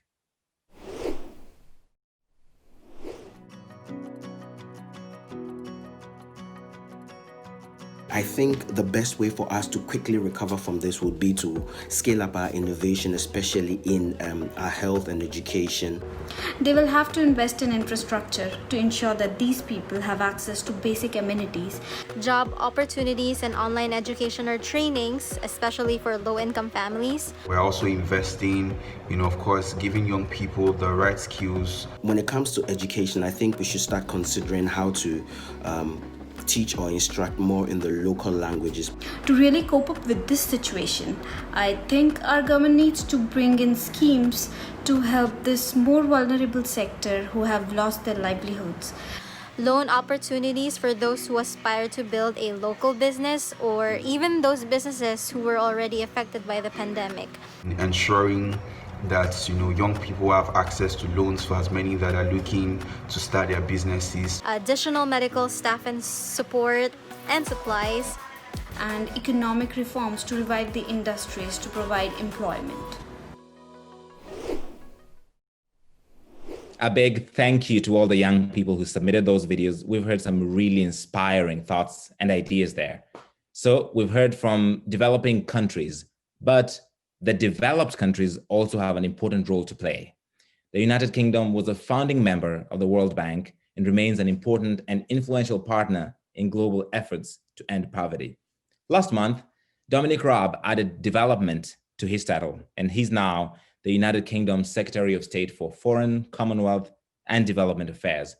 I think the best way for us to quickly recover from this would be to scale up our innovation, especially in our health and education. They will have to invest in infrastructure to ensure that these people have access to basic amenities. Job opportunities and online education or trainings, especially for low-income families. We're also investing, of course, giving young people the right skills. When it comes to education, I think we should start considering how to teach or instruct more in the local languages. To really cope up with this situation, I think our government needs to bring in schemes to help this more vulnerable sector who have lost their livelihoods. Loan opportunities for those who aspire to build a local business or even those businesses who were already affected by the pandemic. Ensuring that young people have access to loans for as many that are looking to start their businesses. Additional medical staff and support and supplies. And economic reforms to revive the industries to provide employment. A big thank you to all the young people who submitted those videos. We've heard some really inspiring thoughts and ideas there. So we've heard from developing countries, but the developed countries also have an important role to play. The United Kingdom was a founding member of the World Bank and remains an important and influential partner in global efforts to end poverty. Last month, Dominic Raab added development to his title, and he's now the United Kingdom's Secretary of State for Foreign, Commonwealth, and Development Affairs.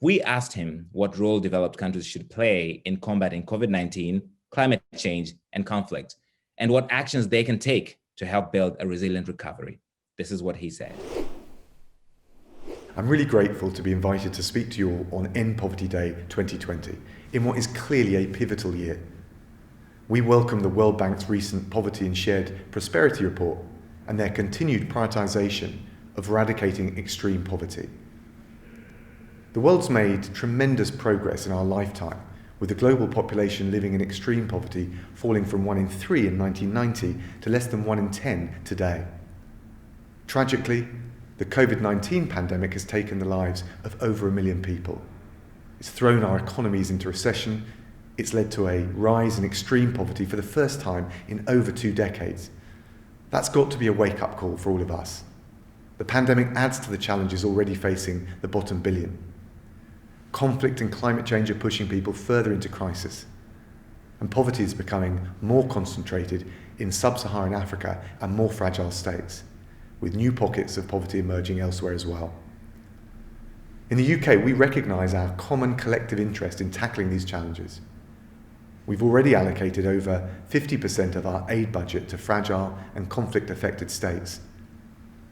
We asked him what role developed countries should play in combating COVID-19, climate change, and conflict, and what actions they can take to help build a resilient recovery. This is what he said. I'm really grateful to be invited to speak to you all on End Poverty Day 2020, in what is clearly a pivotal year. We welcome the World Bank's recent Poverty and Shared Prosperity report and their continued prioritisation of eradicating extreme poverty. The world's made tremendous progress in our lifetime, with the global population living in extreme poverty falling from 1 in 3 in 1990 to less than 1 in 10 today. Tragically, the COVID-19 pandemic has taken the lives of over 1 million people. It's thrown our economies into recession. It's led to a rise in extreme poverty for the first time in over 2 decades. That's got to be a wake-up call for all of us. The pandemic adds to the challenges already facing the bottom billion. Conflict and climate change are pushing people further into crisis, and poverty is becoming more concentrated in sub-Saharan Africa and more fragile states, with new pockets of poverty emerging elsewhere as well. In the UK, we recognise our common collective interest in tackling these challenges. We've already allocated over 50% of our aid budget to fragile and conflict-affected states.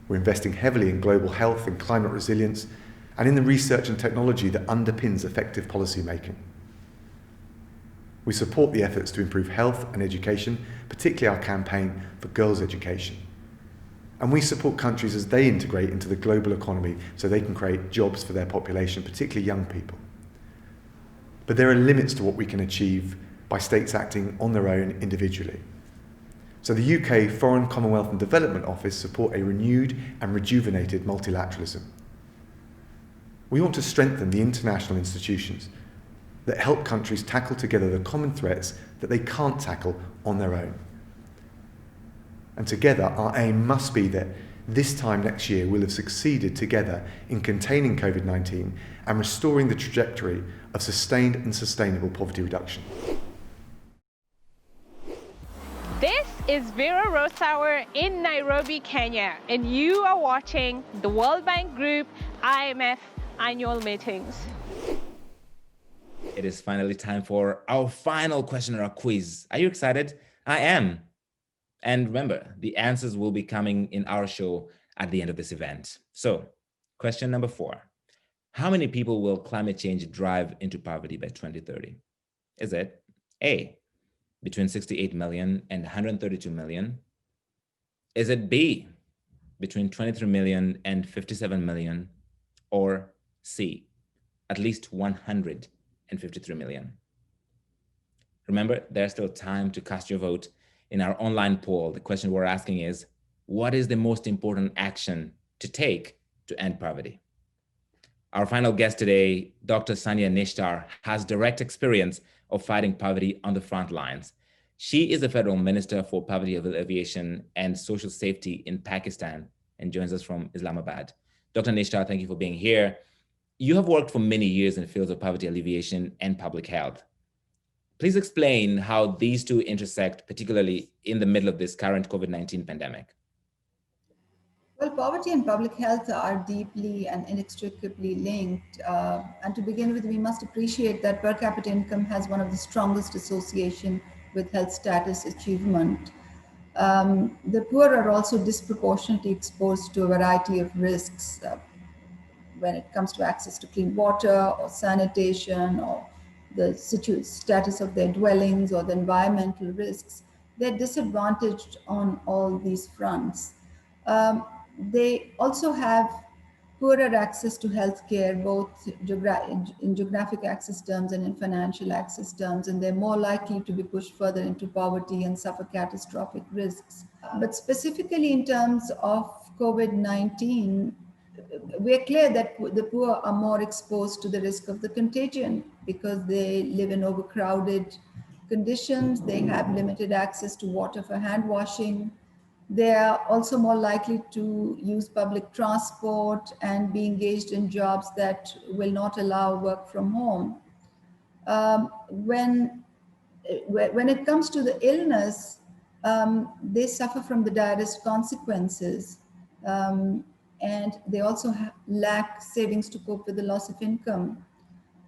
We're investing heavily in global health and climate resilience and in the research and technology that underpins effective policy making. We support the efforts to improve health and education, particularly our campaign for girls' education. And we support countries as they integrate into the global economy so they can create jobs for their population, particularly young people. But there are limits to what we can achieve by states acting on their own individually. So the UK Foreign, Commonwealth and Development Office support a renewed and rejuvenated multilateralism. We want to strengthen the international institutions that help countries tackle together the common threats that they can't tackle on their own. And together, our aim must be that this time next year we'll have succeeded together in containing COVID-19 and restoring the trajectory of sustained and sustainable poverty reduction. This is Vera Rosauer in Nairobi, Kenya, and you are watching the World Bank Group IMF annual meetings. It is finally time for our final question in our quiz. Are you excited? I am. And remember, the answers will be coming in our show at the end of this event. So, question number 4. How many people will climate change drive into poverty by 2030? Is it A, between 68 million and 132 million? Is it B, between 23 million and 57 million? Or C, at least 153 million? Remember, there's still time to cast your vote. In our online poll, the question we're asking is, what is the most important action to take to end poverty? Our final guest today, Dr. Sania Nishtar, has direct experience of fighting poverty on the front lines. She is the Federal Minister for Poverty Alleviation and Social Safety in Pakistan and joins us from Islamabad. Dr. Nishtar, thank you for being here. You have worked for many years in the fields of poverty alleviation and public health. Please explain how these two intersect, particularly in the middle of this current COVID-19 pandemic. Well, poverty and public health are deeply and inextricably linked. And to begin with, we must appreciate that per capita income has one of the strongest association with health status achievement. The poor are also disproportionately exposed to a variety of risks when it comes to access to clean water or sanitation or the status of their dwellings or the environmental risks. They're disadvantaged on all these fronts. They also have poorer access to healthcare, both in geographic access terms and in financial access terms, and they're more likely to be pushed further into poverty and suffer catastrophic risks. But specifically in terms of COVID-19, we're clear that the poor are more exposed to the risk of the contagion because they live in overcrowded conditions, they have limited access to water for hand washing. They are also more likely to use public transport and be engaged in jobs that will not allow work from home. When it comes to the illness, they suffer from the direst consequences. And they also lack savings to cope with the loss of income.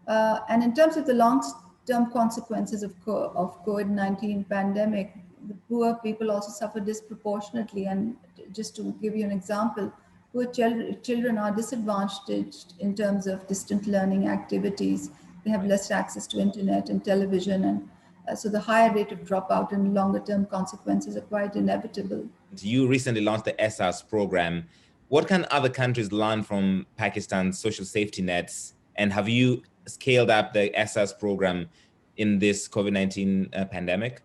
And in terms of the long-term consequences of COVID-19 pandemic, the poor people also suffer disproportionately. And just to give you an example, poor children are disadvantaged in terms of distant learning activities. They have less access to internet and television. And so the higher rate of dropout and longer-term consequences are quite inevitable. You recently launched the SARS program. What can other countries learn from Pakistan's social safety nets? And have you scaled up the SARS program in this COVID-19 pandemic?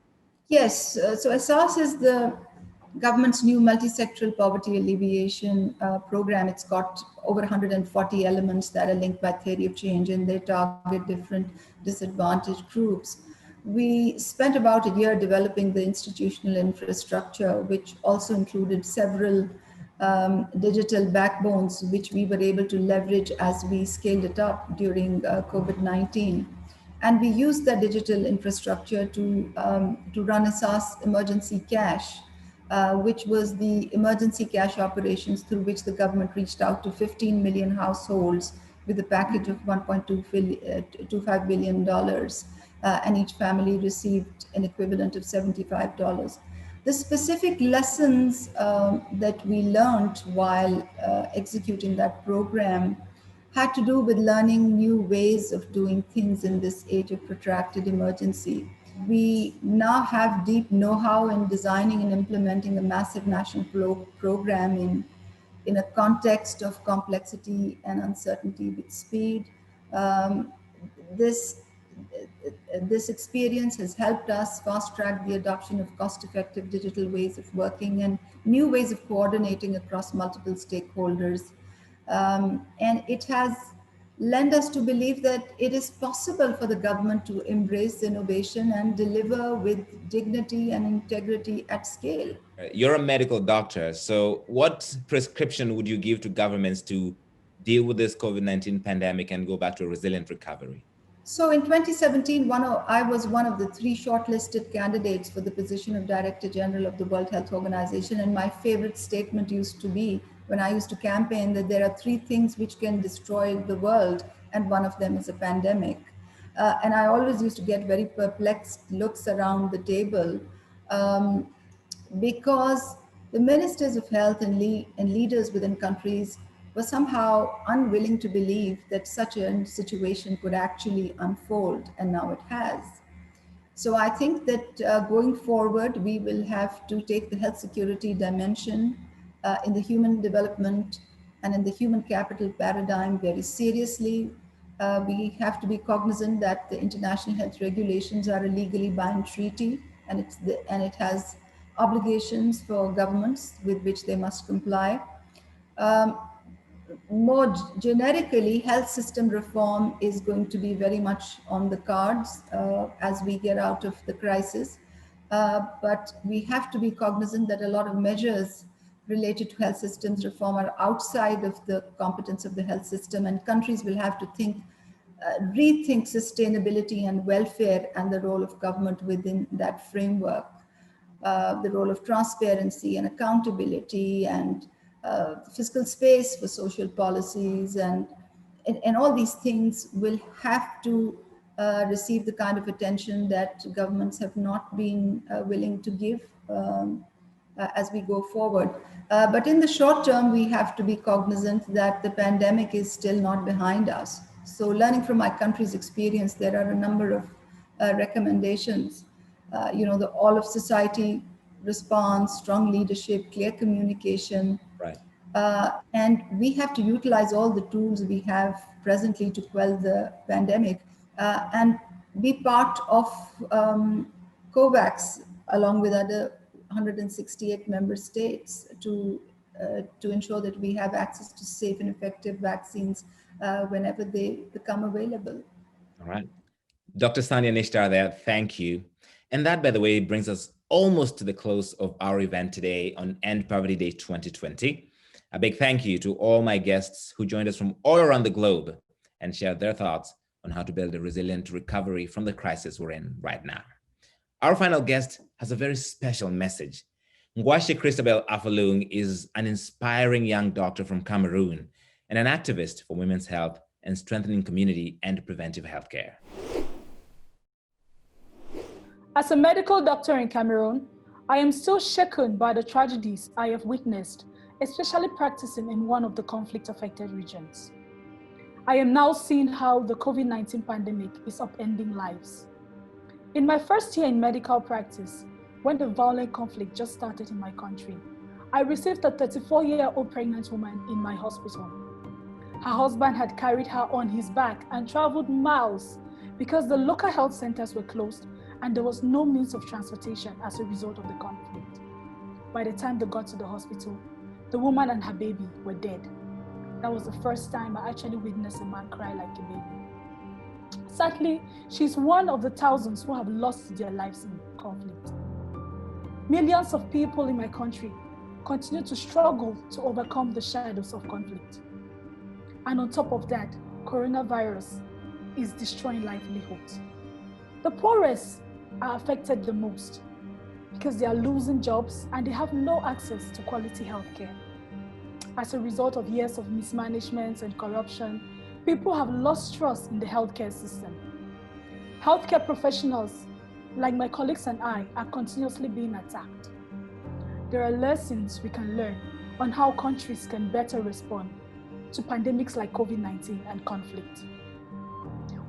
Yes, so SARS is the government's new multi-sectoral poverty alleviation program. It's got over 140 elements that are linked by theory of change, and they target different disadvantaged groups. We spent about a year developing the institutional infrastructure, which also included several digital backbones, which we were able to leverage as we scaled it up during COVID-19. And we used that digital infrastructure to run a SARS emergency cash, which was the emergency cash operations through which the government reached out to 15 million households with a package of $1.25 billion. And each family received an equivalent of $75. The specific lessons that we learned while executing that program had to do with learning new ways of doing things in this age of protracted emergency. We now have deep know-how in designing and implementing a massive national program in a context of complexity and uncertainty with speed. This experience has helped us fast-track the adoption of cost-effective digital ways of working and new ways of coordinating across multiple stakeholders. And it has led us to believe that it is possible for the government to embrace innovation and deliver with dignity and integrity at scale. You're a medical doctor, so what prescription would you give to governments to deal with this COVID-19 pandemic and go back to a resilient recovery? So in 2017, I was one of the 3 shortlisted candidates for the position of Director General of the World Health Organization. And my favorite statement used to be, when I used to campaign, that there are 3 things which can destroy the world, and one of them is a pandemic. And I always used to get very perplexed looks around the table because the ministers of health and leaders within countries were somehow unwilling to believe that such a situation could actually unfold, and now it has. So I think that going forward, we will have to take the health security dimension in the human development and in the human capital paradigm very seriously. We have to be cognizant that the international health regulations are a legally binding treaty, and it has obligations for governments with which they must comply. More generically, health system reform is going to be very much on the cards as we get out of the crisis. But we have to be cognizant that a lot of measures related to health systems reform are outside of the competence of the health system, and countries will have to rethink sustainability and welfare and the role of government within that framework. The role of transparency and accountability and fiscal space for social policies and all these things will have to receive the kind of attention that governments have not been willing to give as we go forward. But in the short term, we have to be cognizant that the pandemic is still not behind us. So learning from my country's experience, there are a number of recommendations. The all of society response, strong leadership, clear communication. Right. And we have to utilize all the tools we have presently to quell the pandemic and be part of COVAX along with other 168 member states to ensure that we have access to safe and effective vaccines whenever they become available. All right. Dr. Sanya Nishtar there, thank you. And that, by the way, brings us almost to the close of our event today on End Poverty Day 2020. A big thank you to all my guests who joined us from all around the globe and shared their thoughts on how to build a resilient recovery from the crisis we're in right now. Our final guest has a very special message. Ngwashe Christabel Afalung is an inspiring young doctor from Cameroon and an activist for women's health and strengthening community and preventive healthcare. As a medical doctor in Cameroon, I am still shaken by the tragedies I have witnessed, especially practicing in one of the conflict-affected regions. I am now seeing how the COVID-19 pandemic is upending lives. In my first year in medical practice, when the violent conflict just started in my country, I received a 34-year-old pregnant woman in my hospital. Her husband had carried her on his back and traveled miles because the local health centers were closed and there was no means of transportation as a result of the conflict. By the time they got to the hospital, the woman and her baby were dead. That was the first time I actually witnessed a man cry like a baby. Sadly, she's one of the thousands who have lost their lives in conflict. Millions of people in my country continue to struggle to overcome the shadows of conflict. And on top of that, coronavirus is destroying livelihoods. The poorest are affected the most because they are losing jobs and they have no access to quality healthcare. As a result of years of mismanagement and corruption, people have lost trust in the healthcare system. Healthcare professionals, like my colleagues and I, are continuously being attacked. there are lessons we can learn on how countries can better respond to pandemics like COVID-19 and conflict.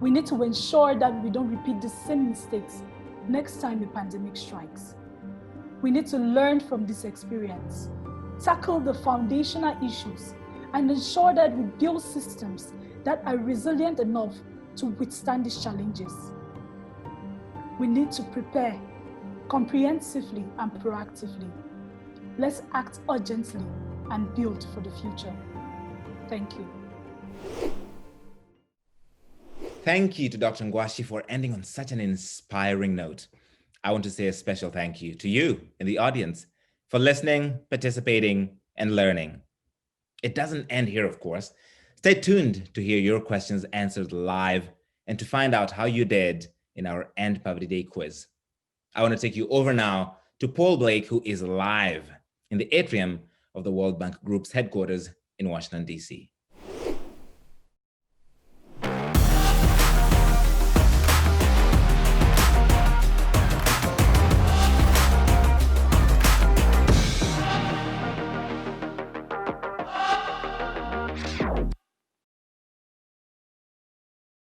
We need to ensure that we don't repeat the same mistakes next time a pandemic strikes. We need to learn from this experience, tackle the foundational issues, and ensure that we build systems that are resilient enough to withstand these challenges. We need to prepare comprehensively and proactively. Let's act urgently and build for the future. Thank you. Thank you to Dr. Ngwashi for ending on such an inspiring note. I want to say a special thank you to you in the audience for listening, participating, and learning. It doesn't end here, of course. Stay tuned to hear your questions answered live and to find out how you did in our End Poverty Day quiz. I want to take you over now to Paul Blake, who is live in the atrium of the World Bank Group's headquarters in Washington, D.C.